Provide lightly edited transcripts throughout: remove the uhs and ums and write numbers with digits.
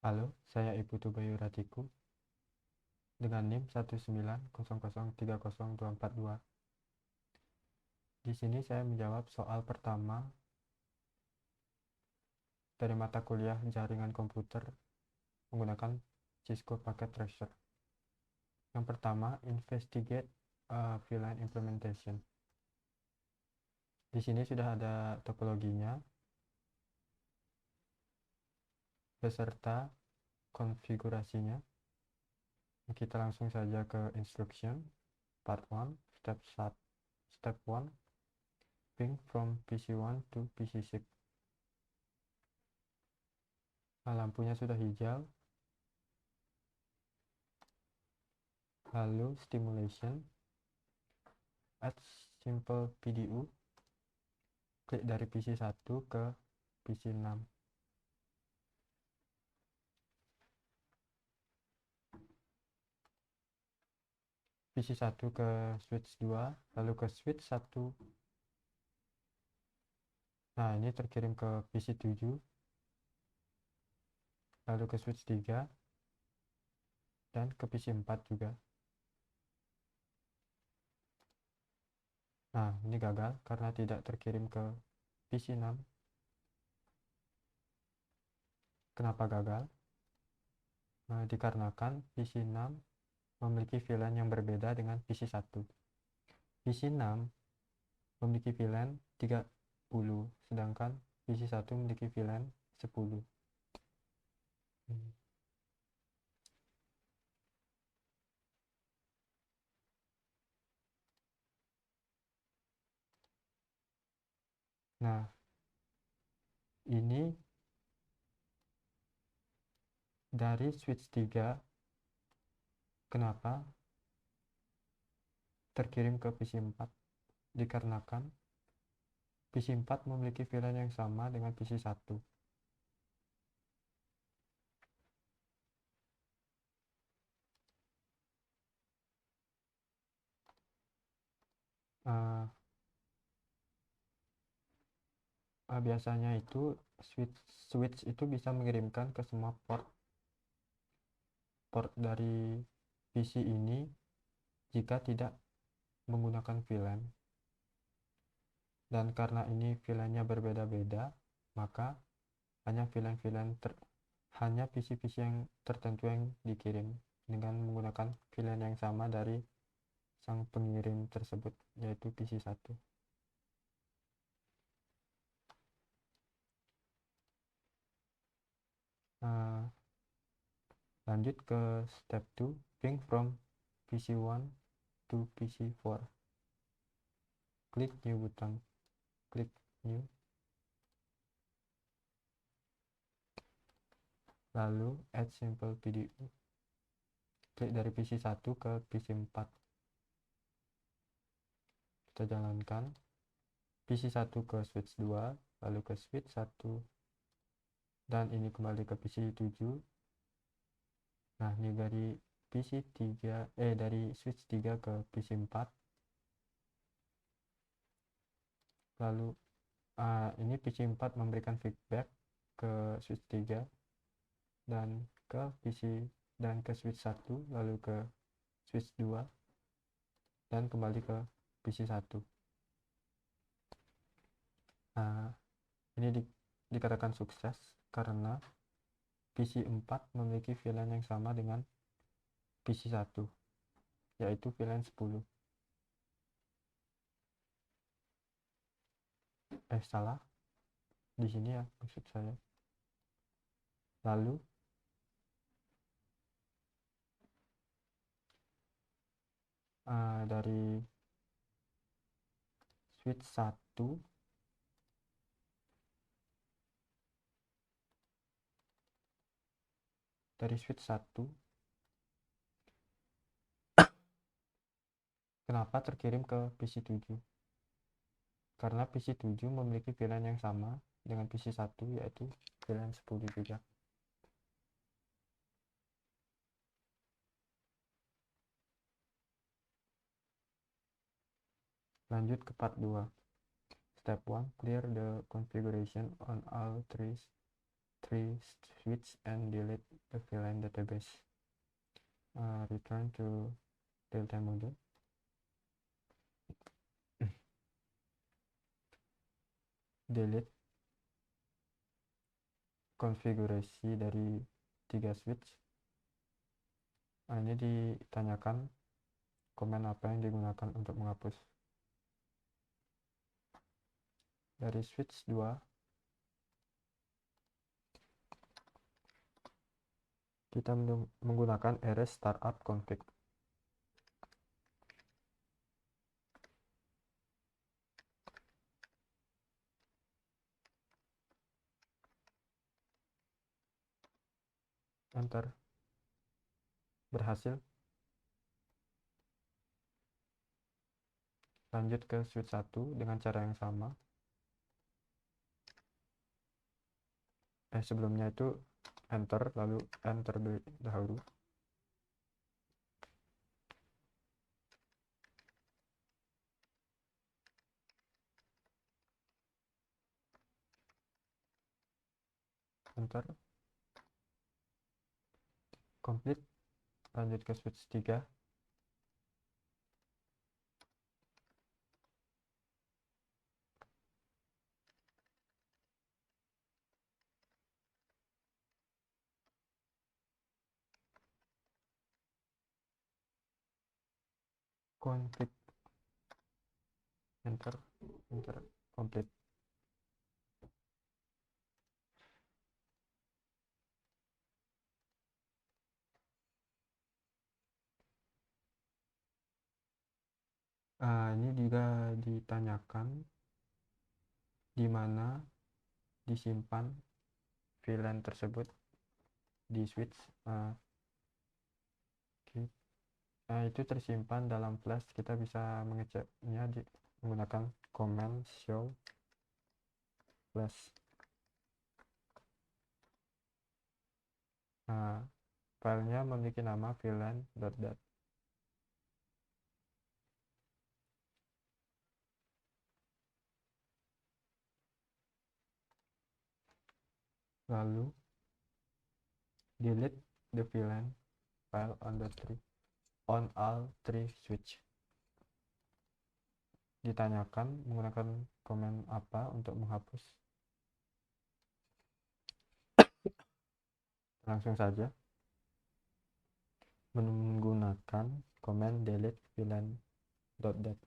Halo, saya Ibu Tubayu Ratiku dengan NIM 190030242. Di sini saya menjawab soal pertama dari mata kuliah jaringan komputer menggunakan Cisco Packet Tracer. Yang pertama, investigate VLAN implementation. Di sini sudah ada topologinya beserta konfigurasinya. Kita langsung saja ke instruction part 1, step 1, ping from PC1 to PC6. Nah, lampunya sudah hijau. Lalu stimulation, add simple PDU, klik dari PC1 ke PC6. PC1 ke switch 2, lalu ke switch 1. Nah, ini terkirim ke PC7, lalu ke switch 3, dan ke PC4 juga. Nah, ini gagal karena tidak terkirim ke PC6. Kenapa gagal? Nah, dikarenakan PC6 memiliki VLAN yang berbeda dengan PC1. PC6 memiliki VLAN 30, sedangkan PC1 memiliki VLAN 10. Nah, ini dari switch 3, kenapa terkirim ke PC4? Dikarenakan PC4 memiliki VLAN yang sama dengan PC1. Biasanya itu switch itu bisa mengirimkan ke semua port dari PC ini jika tidak menggunakan VLAN. Dan karena ini VLAN-nya berbeda-beda, maka hanya hanya PC-PC yang tertentu yang dikirim dengan menggunakan VLAN yang sama dari sang pengirim tersebut, yaitu PC1. Lanjut ke step 2, ping from PC1 to PC4. Klik new button, klik new, lalu add simple PDU, klik dari PC1 ke PC4. Kita jalankan PC1 ke switch 2, lalu ke switch 1, dan ini kembali ke PC7. Nah, ini dari dari switch 3 ke PC4. Lalu ini PC4 memberikan feedback ke switch 3 dan ke switch 1, lalu ke switch 2, dan kembali ke PC1. Nah, ini dikatakan sukses karena PC4 memiliki VLAN yang sama dengan PC1, yaitu VLAN 10. Salah. Di sini ya maksud saya. Lalu dari switch 1 kenapa terkirim ke PC7? Karena PC7 memiliki VLAN yang sama dengan PC1, yaitu VLAN 10 juga. Lanjut ke part 2. Step 1, clear the configuration on all 3 every switch and delete the VLAN database. Return to real-time mode. Delete konfigurasi dari 3 switch. Ini ditanyakan komen apa yang digunakan untuk menghapus. Dari switch 2 kita menggunakan erase startup config. Enter. Berhasil. Lanjut ke switch 1 dengan cara yang sama. Sebelumnya itu enter, lalu enter dahulu. Enter. Complete. Lanjut ke switch 3. Config. Enter. Enter. Complete. Ini juga ditanyakan di mana disimpan VLAN tersebut di switch. Itu tersimpan dalam flash. Kita bisa mengeceknya menggunakan command show flash. Filenya memiliki nama VLAN.dat. Lalu delete the VLAN file on all three switch. Ditanyakan menggunakan komen apa untuk menghapus. Langsung saja menggunakan komen delete VLAN.dat.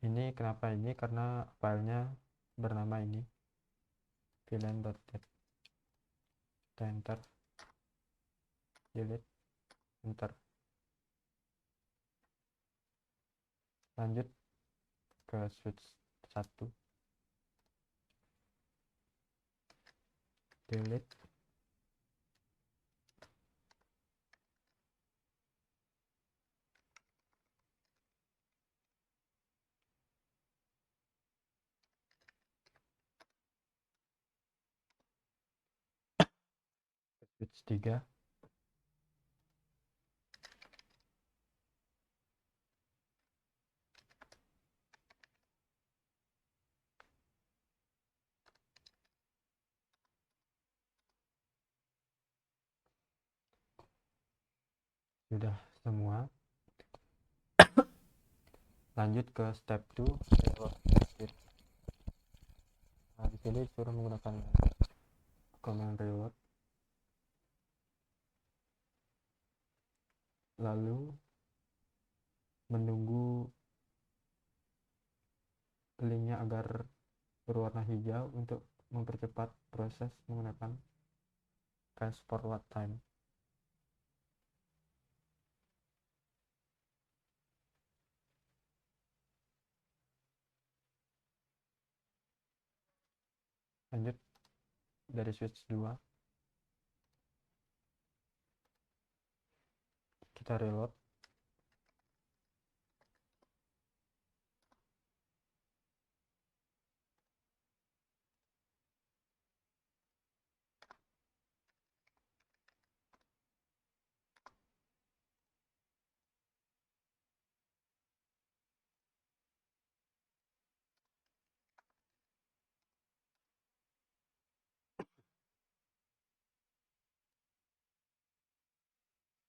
Ini kenapa ini? Karena filenya bernama ini, VLAN.dat. Enter. Delete. Enter. Lanjut ke switch 1. Delete. Switch 3. Sudah semua. Lanjut ke step 2, reload switch. Di sini disuruh menggunakan command reload. Lalu menunggu linknya agar berwarna hijau untuk mempercepat proses menggunakan fast forward time. Lanjut dari switch 2 kita reload.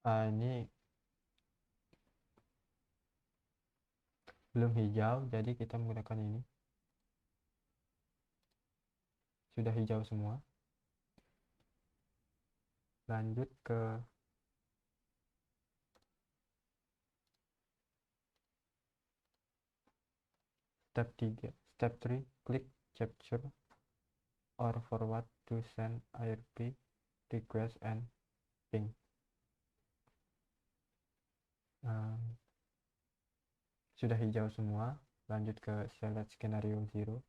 Ini belum hijau, jadi kita menggunakan ini. Sudah hijau semua. Lanjut ke step 3. Step 3, klik capture or forward to send IRP request and ping. Sudah hijau semua, lanjut ke select scenario 0.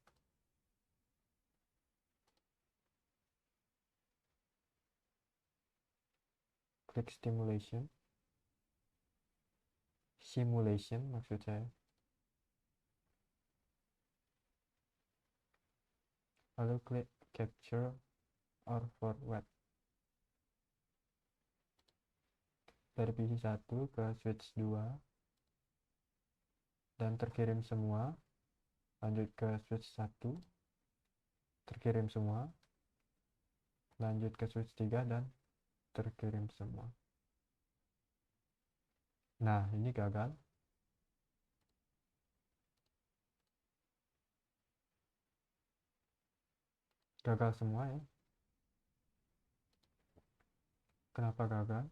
Klik simulation maksud saya. Lalu klik capture or forward. Dari PC 1 ke switch 2 dan terkirim semua. Lanjut ke switch 1, terkirim semua. Lanjut ke switch 3 dan terkirim semua. Nah, ini gagal. Gagal semua ya. Kenapa gagal?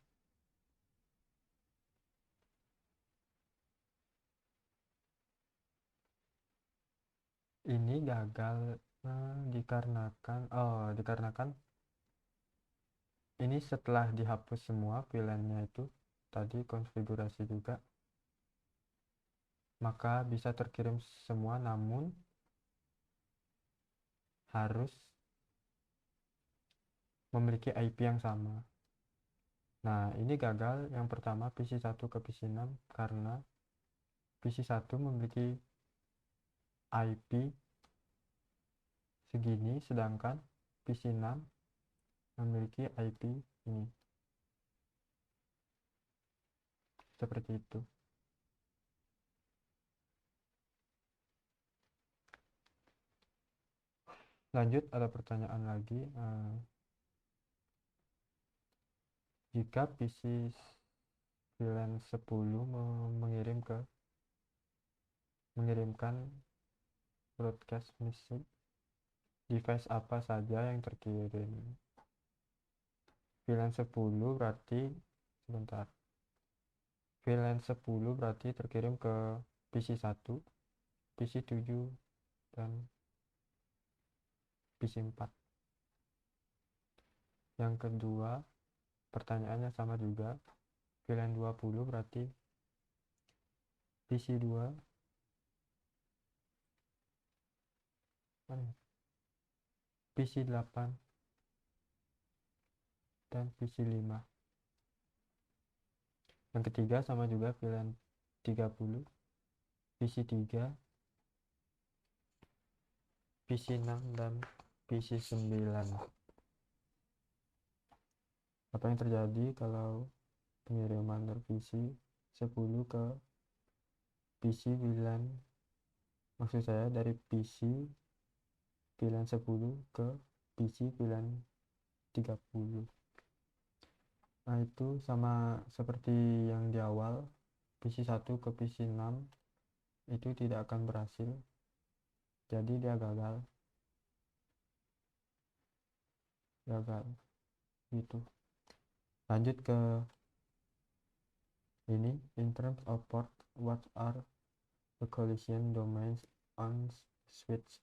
Ini gagal dikarenakan ini setelah dihapus semua VLAN-nya itu tadi konfigurasi juga, maka bisa terkirim semua namun harus memiliki IP yang sama. Nah, ini gagal. Yang pertama PC 1 ke PC 6 karena PC 1 memiliki IP segini, sedangkan PC 6 memiliki IP ini. Seperti itu. Lanjut, ada pertanyaan lagi. Jika PC VLAN 10 mengirimkan broadcast message, device apa saja yang terkirim? VLAN 10 berarti VLAN 10 berarti terkirim ke PC 1, PC 7 dan PC 4. Yang kedua, pertanyaannya sama juga. VLAN 20 berarti PC 2, PC 8 dan PC 5. Yang ketiga sama juga, VLAN 30 PC 3, PC 6 dan PC 9. Apa yang terjadi kalau pengiriman dari PC 10 ke PC VLAN, maksud saya dari PC VLAN 10 ke PC VLAN 30? Nah, itu sama seperti yang di awal, PC 1 ke PC 6 itu tidak akan berhasil, jadi dia gagal gitu. Lanjut ke ini, in terms of port, what are the collision domains on switch?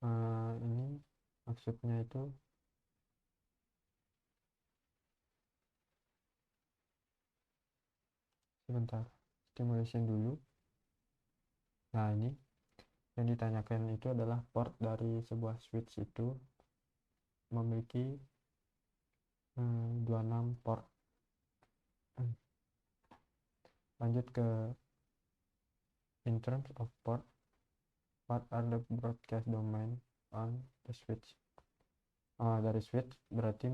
Ini maksudnya itu sebentar, simulation dulu. Nah, ini yang ditanyakan itu adalah port dari sebuah switch itu memiliki 26 port. Lanjut ke in terms of port, what are the broadcast domain on the switch? Dari switch berarti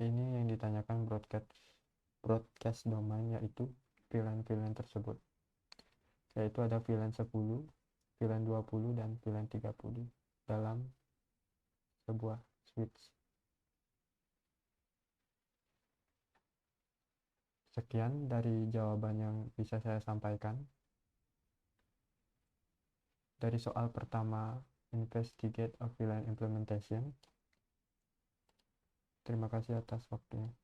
ini yang ditanyakan broadcast domain, yaitu VLAN tersebut, yaitu ada VLAN 10, VLAN 20 dan VLAN 30 dalam sebuah switch. Sekian dari jawaban yang bisa saya sampaikan. Dari soal pertama, investigate a VLAN implementation. Terima kasih atas waktunya.